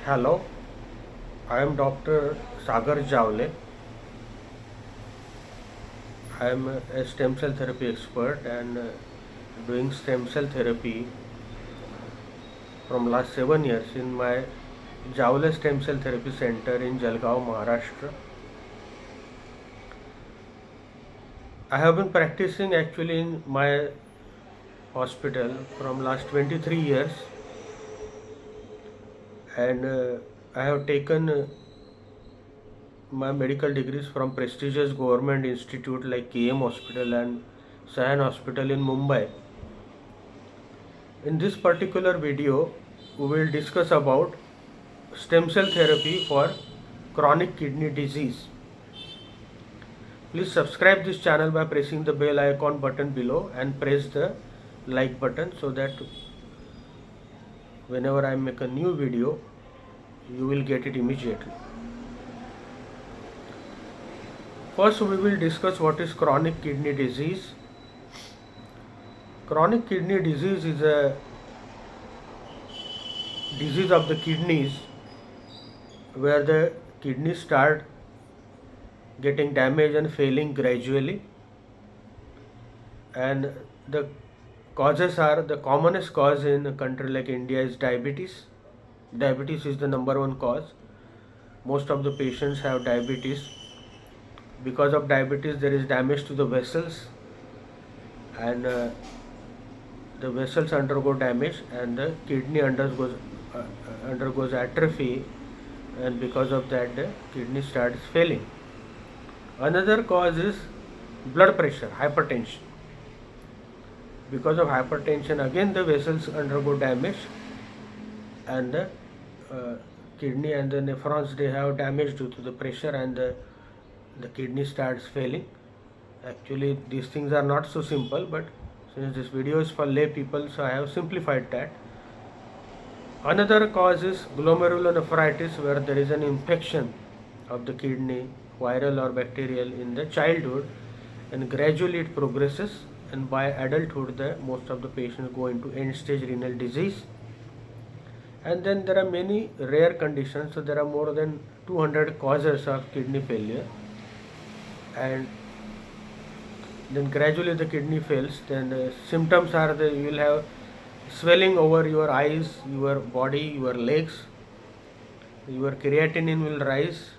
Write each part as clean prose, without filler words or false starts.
Hello, I am Dr. Sagar Jawale. I am a stem cell therapy expert and doing stem cell therapy from last 7 years in my Jawale Stem Cell Therapy Center in Jalgaon, Maharashtra. I have been practicing actually in my hospital from last 23 years, and I have taken my medical degrees from prestigious government institute like KM Hospital and Sahan Hospital in Mumbai. In this particular video, we will discuss about stem cell therapy for chronic kidney disease. Please subscribe this channel by pressing the bell icon button below and press the like button so that whenever I make a new video, you will get it immediately. First, we will discuss what is chronic kidney disease. Chronic kidney disease is a disease of the kidneys where the kidneys start getting damaged and failing gradually, and the causes are, the commonest cause in a country like India is diabetes. Diabetes is the number one cause. Most of the patients have diabetes. Because of diabetes there is damage to the vessels, and the vessels undergo damage and the kidney undergoes atrophy, and because of that the kidney starts failing. Another cause is blood pressure, hypertension. Because of hypertension again the vessels undergo damage, and the kidney and the nephrons, they have damage due to the pressure, and the kidney starts failing. Actually these things are not so simple, but since this video is for lay people, so I have simplified that. Another cause is glomerulonephritis, where there is an infection of the kidney, viral or bacterial, in the childhood, and gradually it progresses, and by adulthood most of the patients go into end stage renal disease. And then there are many rare conditions, so there are more than 200 causes of kidney failure, and then gradually the kidney fails. Then the symptoms are that you will have swelling over your eyes, your body, your legs, your creatinine will rise,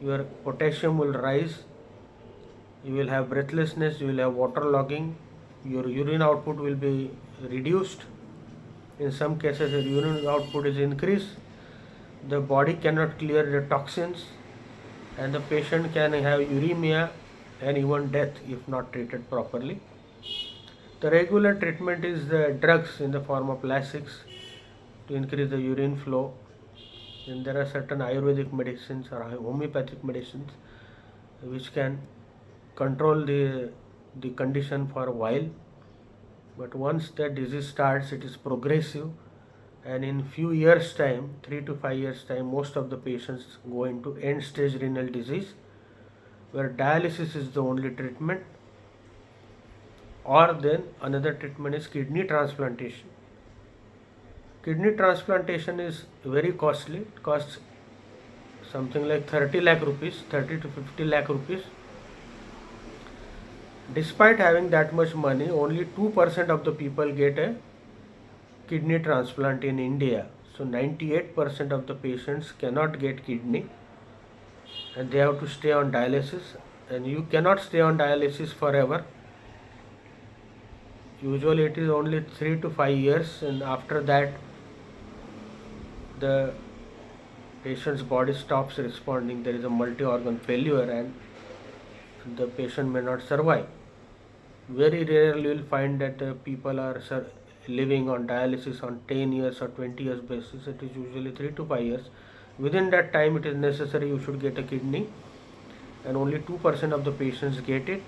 your potassium will rise, you will have breathlessness, you will have waterlogging, your urine output will be reduced. In some cases the urine output is increased, the body cannot clear the toxins, and the patient can have uremia and even death if not treated properly. The regular treatment is the drugs in the form of Lasix to increase the urine flow. And there are certain Ayurvedic medicines or homeopathic medicines which can control the condition for a while. But once the disease starts, it is progressive, and in few years time, 3 to 5 years time, most of the patients go into end stage renal disease, where dialysis is the only treatment, or then another treatment is kidney transplantation. Kidney transplantation is very costly. It costs something like 30 lakh rupees, 30 to 50 lakh rupees. Despite having that much money, only 2% of the people get a kidney transplant in India. So 98% of the patients cannot get kidney, and they have to stay on dialysis, and you cannot stay on dialysis forever. Usually it is only 3 to 5 years, and after that the patient's body stops responding. There is a multi-organ failure and the patient may not survive. Very rarely you will find that people are living on dialysis on 10 years or 20 years basis. It is usually 3 to 5 years. Within that time it is necessary you should get a kidney, and only 2% of the patients get it.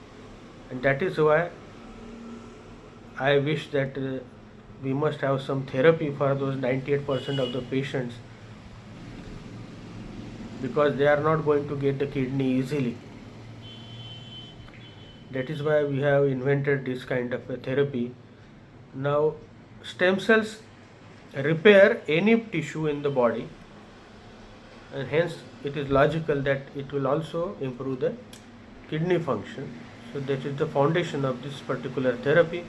And that is why I wish that we must have some therapy for those 98% of the patients, because they are not going to get the kidney easily. That is why we have invented this kind of a therapy. Now, stem cells repair any tissue in the body and hence it is logical that it will also improve the kidney function. So that is the foundation of this particular therapy.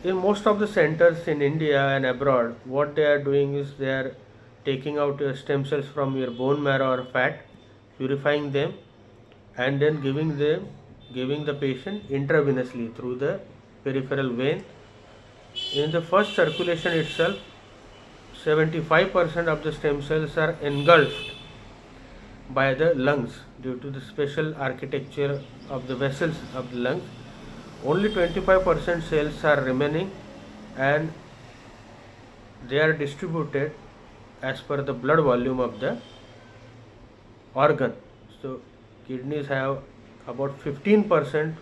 In most of the centers in India and abroad, what they are doing is they are taking out your stem cells from your bone marrow or fat, purifying them, and then giving the patient intravenously through the peripheral vein. In the first circulation itself, 75% of the stem cells are engulfed by the lungs due to the special architecture of the vessels of the lungs. Only 25% cells are remaining, and they are distributed as per the blood volume of the organ. So kidneys have about 15%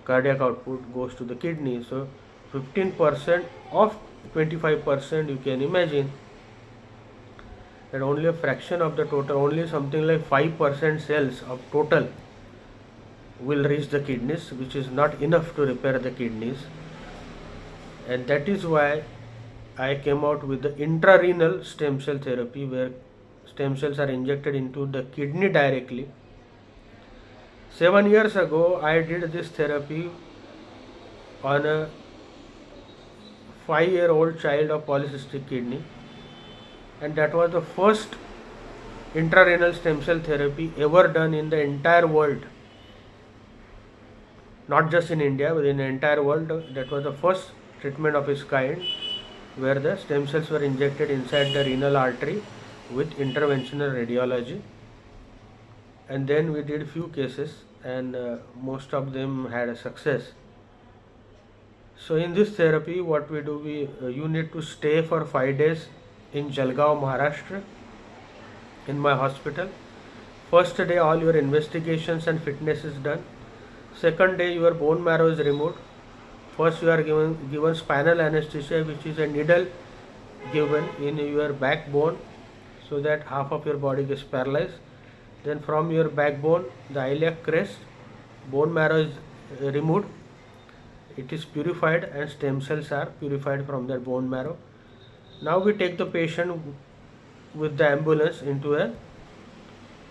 cardiac output goes to the kidney. So 15% of 25%, you can imagine that only a fraction of the total, only something like 5% cells of total will reach the kidneys, which is not enough to repair the kidneys. And that is why I came out with the intrarenal stem cell therapy, where stem cells are injected into the kidney directly. 7 years ago, I did this therapy on a 5-year-old child of polycystic kidney, and that was the first intrarenal stem cell therapy ever done in the entire world. Not just in India, but in the entire world. That was the first treatment of its kind, where the stem cells were injected inside the renal artery with interventional radiology. And then we did few cases, and most of them had a success. So in this therapy, what we do, you need to stay for 5 days in Jalgaon, Maharashtra, in my hospital. First day, all your investigations and fitness is done. Second day, your bone marrow is removed. First, you are given spinal anesthesia, which is a needle given in your backbone, so that half of your body gets paralyzed. Then from your backbone, the iliac crest, bone marrow is removed. It is purified, and stem cells are purified from that bone marrow. Now we take the patient with the ambulance into a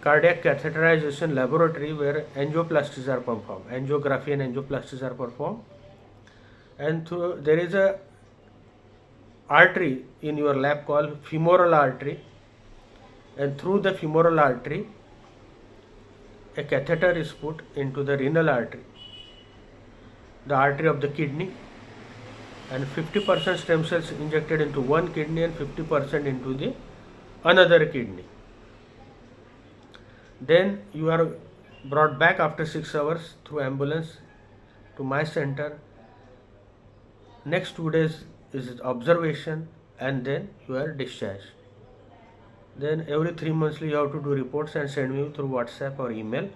cardiac catheterization laboratory, where angioplasties are performed, angiography and angioplasties are performed. And there is a artery in your lab called femoral artery, and through the femoral artery, a catheter is put into the renal artery, the artery of the kidney, and 50% stem cells injected into one kidney and 50% into the another kidney. Then you are brought back after 6 hours through ambulance to my center. Next 2 days is observation, and then you are discharged. Then every 3 monthly you have to do reports and send me through WhatsApp or email.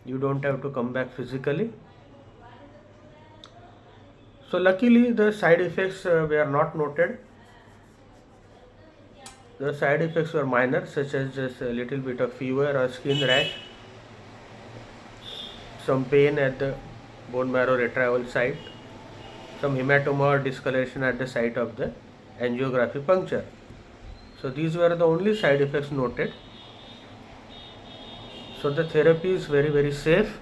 You don't have to come back physically. So luckily the side effects were not noted. The side effects were minor, such as just a little bit of fever or skin rash, some pain at the bone marrow retrieval site, some hematoma or discoloration at the site of the angiography puncture. So these were the only side effects noted. So the therapy is very, very safe.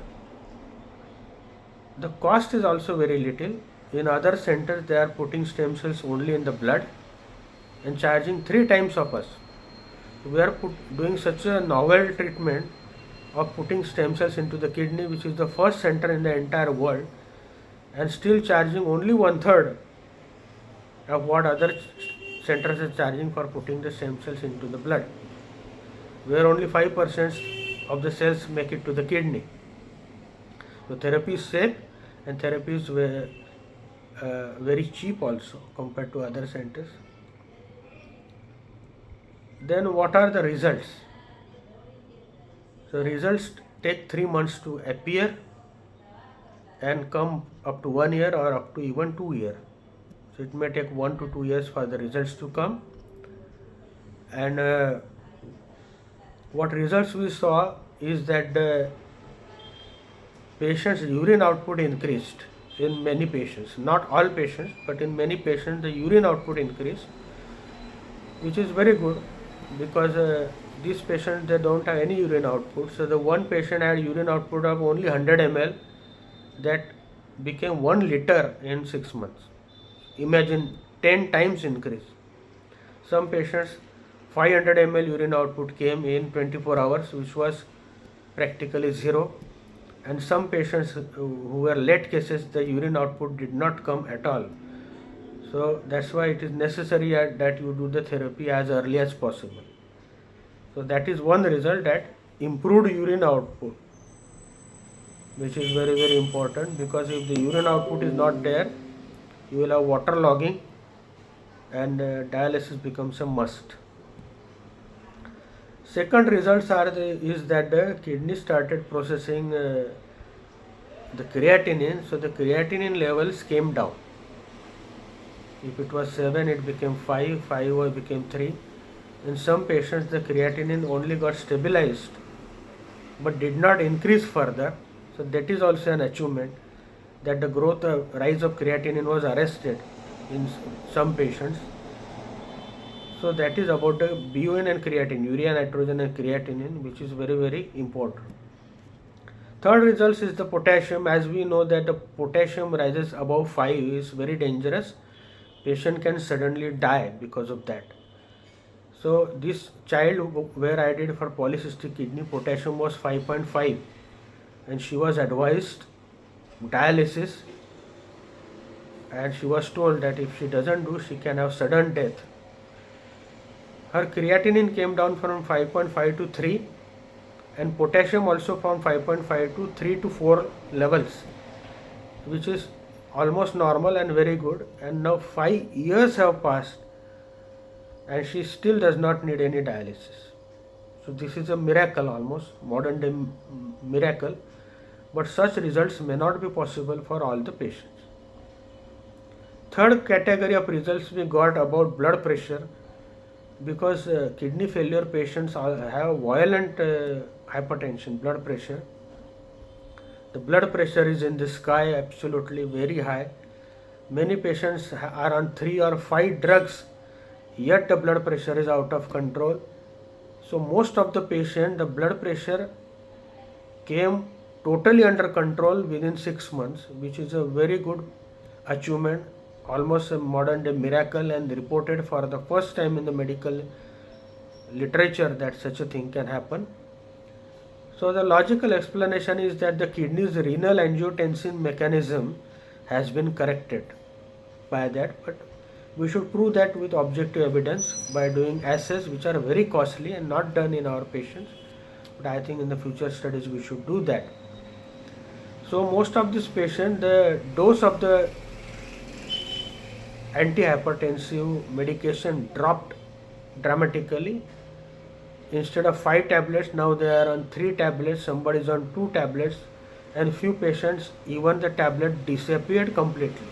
The cost is also very little. In other centers, they are putting stem cells only in the blood and charging 3 times of us. We are doing such a novel treatment of putting stem cells into the kidney, which is the first center in the entire world, and still charging only 1/3 of what other centers are charging for putting the stem cells into the blood, where only 5% of the cells make it to the kidney. So therapy is safe, and therapy is very cheap also compared to other centers. Then what are the results? So results take 3 months to appear and come up to 1 year or up to even 2 years. So it may take 1 to 2 years for the results to come. And what results we saw is that the patient's urine output increased in many patients, not all patients, but in many patients the urine output increased. which is very good because these patients, they don't have any urine output. So the one patient had urine output of only 100 ml, that became 1 liter in 6 months. Imagine 10 times increase. Some patients 500 ml urine output came in 24 hours, which was practically zero. And some patients who were late cases, the urine output did not come at all. So that's why it is necessary that you do the therapy as early as possible. So that is one result, that improved urine output, which is very very important, because if the urine output is not there, you will have water logging, and dialysis becomes a must. Second results is that the kidney started processing the creatinine, so the creatinine levels came down. If it was 7, it became 5, 5 or became 3. In some patients, the creatinine only got stabilized but did not increase further. So that is also an achievement, that the rise of creatinine was arrested in some patients. So that is about the BUN and creatinine, urea nitrogen and creatinine, which is very very important. Third results is the potassium. As we know that the potassium rises above 5 is very dangerous. Patient can suddenly die because of that. So this child where I did for polycystic kidney, potassium was 5.5, and she was advised dialysis, and she was told that if she doesn't do, she can have sudden death. Her creatinine came down from 5.5 to 3, and potassium also from 5.5 to 3 to 4 levels, which is almost normal and very good. And now 5 years have passed and she still does not need any dialysis. So this is a miracle, almost modern day miracle, but such results may not be possible for all the patients. Third category of results we got about blood pressure, because kidney failure patients have violent hypertension, blood pressure. The blood pressure is in the sky, absolutely very high. Many patients are on 3 or 5 drugs, yet the blood pressure is out of control. So most of the patient, the blood pressure came totally under control within 6 months, which is a very good achievement, almost a modern day miracle, and reported for the first time in the medical literature that such a thing can happen. So the logical explanation is that the kidney's renal angiotensin mechanism has been corrected by that, but we should prove that with objective evidence by doing assays, which are very costly and not done in our patients, but I think in the future studies we should do that. So most of these patients, the dose of the antihypertensive medication dropped dramatically. Instead of 5 tablets, now they are on 3 tablets, somebody is on 2 tablets, and few patients even the tablet disappeared completely.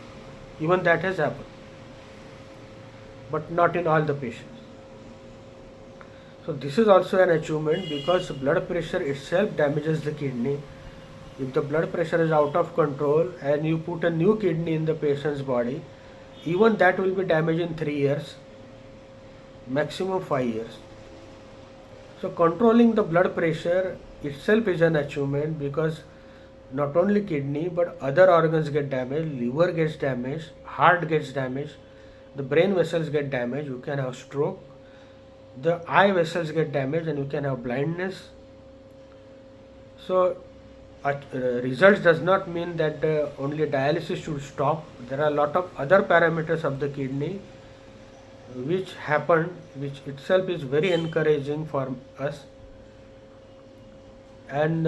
Even that has happened, but not in all the patients. So this is also an achievement, because blood pressure itself damages the kidney. If the blood pressure is out of control and you put a new kidney in the patient's body, even that will be damaged in 3 years, maximum 5 years. So controlling the blood pressure itself is an achievement, because not only kidney but other organs get damaged, liver gets damaged, heart gets damaged, the brain vessels get damaged, you can have stroke, the eye vessels get damaged and you can have blindness. So results does not mean that only dialysis should stop. There are a lot of other parameters of the kidney which happen, which itself is very encouraging for us. And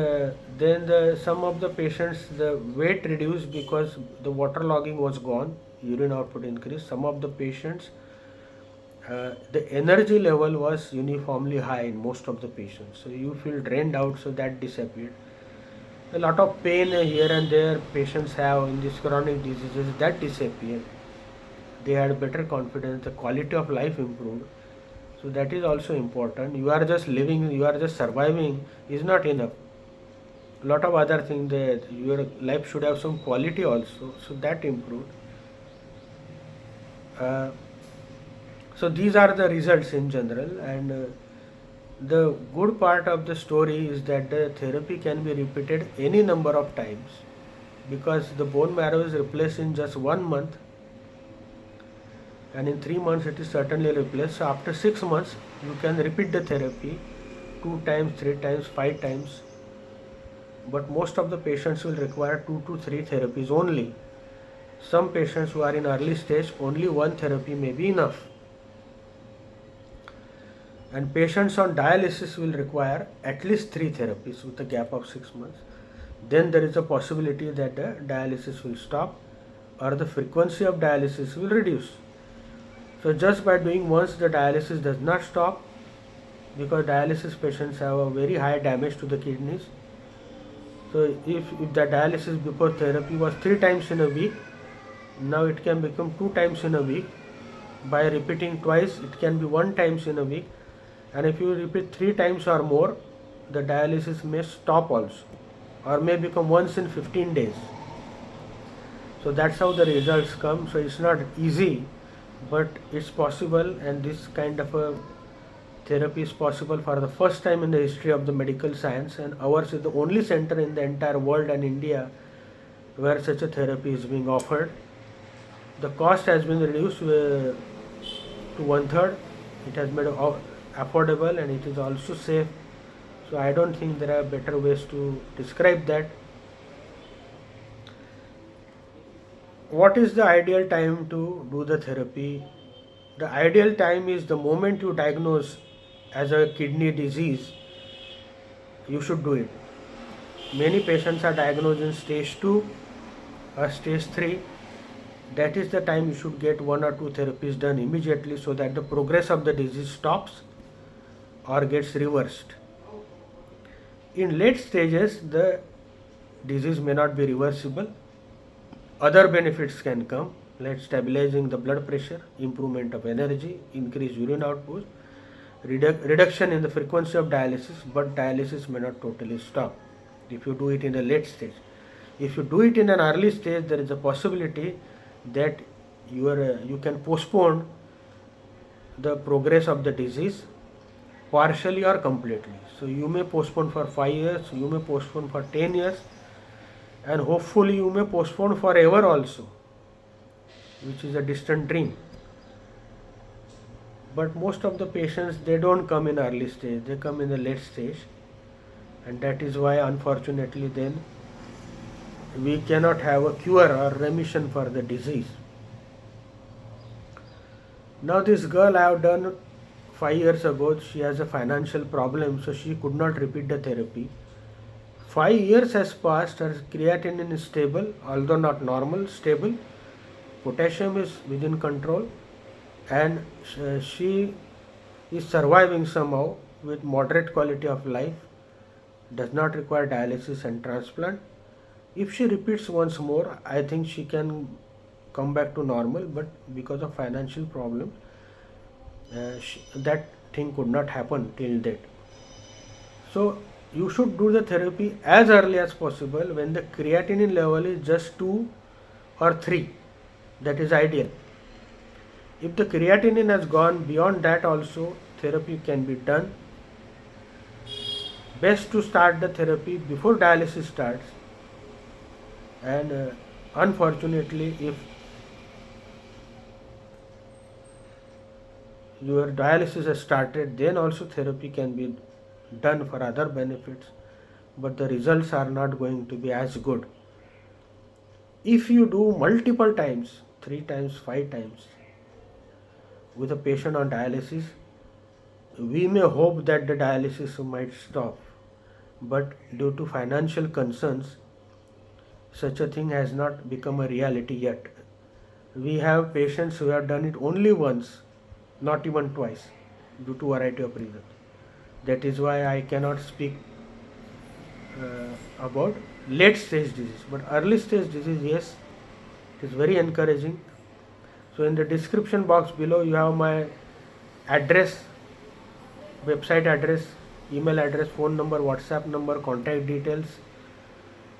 then some of the patients, the weight reduced because the water logging was gone, urine output increased. Some of the patients, the energy level was uniformly high in most of the patients, so you feel drained out, so that disappeared. A lot of pain here and there patients have in these chronic diseases, that disappeared. They had better confidence, the quality of life improved. So that is also important. You are just living, you are just surviving is not enough. A lot of other things, that your life should have some quality also, so that improved. So these are the results in general, and the good part of the story is that the therapy can be repeated any number of times, because the bone marrow is replaced in just 1 month, and in 3 months it is certainly replaced. So after 6 months you can repeat the therapy 2 times, 3 times, 5 times, but most of the patients will require 2 to 3 therapies only. Some patients who are in early stage, only one therapy may be enough. And patients on dialysis will require at least 3 therapies with a gap of 6 months. Then there is a possibility that the dialysis will stop or the frequency of dialysis will reduce. So just by doing once, the dialysis does not stop, because dialysis patients have a very high damage to the kidneys. So if the dialysis before therapy was 3 times in a week, now it can become 2 times in a week. By repeating twice, it can be 1 times in a week. And if you repeat 3 times or more, the dialysis may stop also, or may become once in 15 days. So that's how the results come. So it's not easy, but it's possible, and this kind of a therapy is possible for the first time in the history of the medical science, and ours is the only center in the entire world and India where such a therapy is being offered. The cost has been reduced to 1/3. It has made affordable, and it is also safe. So I don't think there are better ways to describe that. What is the ideal time to do the therapy? The ideal time is the moment you diagnose as a kidney disease, you should do it. Many patients are diagnosed in stage 2 or stage 3. That is the time you should get 1 or 2 therapies done immediately, so that the progress of the disease stops or gets reversed. In late stages, the disease may not be reversible. Other benefits can come, like stabilizing the blood pressure, improvement of energy, increased urine output, reduction in the frequency of dialysis, but dialysis may not totally stop if you do it in a late stage. If you do it in an early stage, there is a possibility that you can postpone the progress of the disease partially or completely. So you may postpone for 5 years, you may postpone for 10 years, and hopefully you may postpone forever also, which is a distant dream. But most of the patients, they don't come in early stage, they come in the late stage, and that is why unfortunately then we cannot have a cure or remission for the disease. Now this girl I have done 5 years ago, she has a financial problem, so she could not repeat the therapy. 5 years has passed, her creatinine is stable, although not normal, stable. Potassium is within control, and she is surviving somehow with moderate quality of life, does not require dialysis and transplant. If she repeats once more, I think she can come back to normal, but because of financial problem, that thing could not happen till date. So you should do the therapy as early as possible when the creatinine level is just 2 or 3. That is ideal. If the creatinine has gone beyond that also, therapy can be done. Best to start the therapy before dialysis starts, and unfortunately if your dialysis has started, then also therapy can be done for other benefits, but the results are not going to be as good. If you do multiple times, 3 times, 5 times with a patient on dialysis, we may hope that the dialysis might stop, but due to financial concerns, such a thing has not become a reality yet. We have patients who have done it only once, not even twice, due to a variety of reasons. That is why I cannot speak about late stage disease, but early stage disease, yes, it is very encouraging. So in the description box below you have my address, website address, email address, phone number, WhatsApp number, contact details.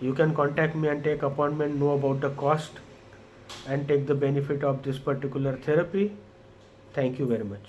You can contact me and take appointment, know about the cost, and take the benefit of this particular therapy. Thank you very much.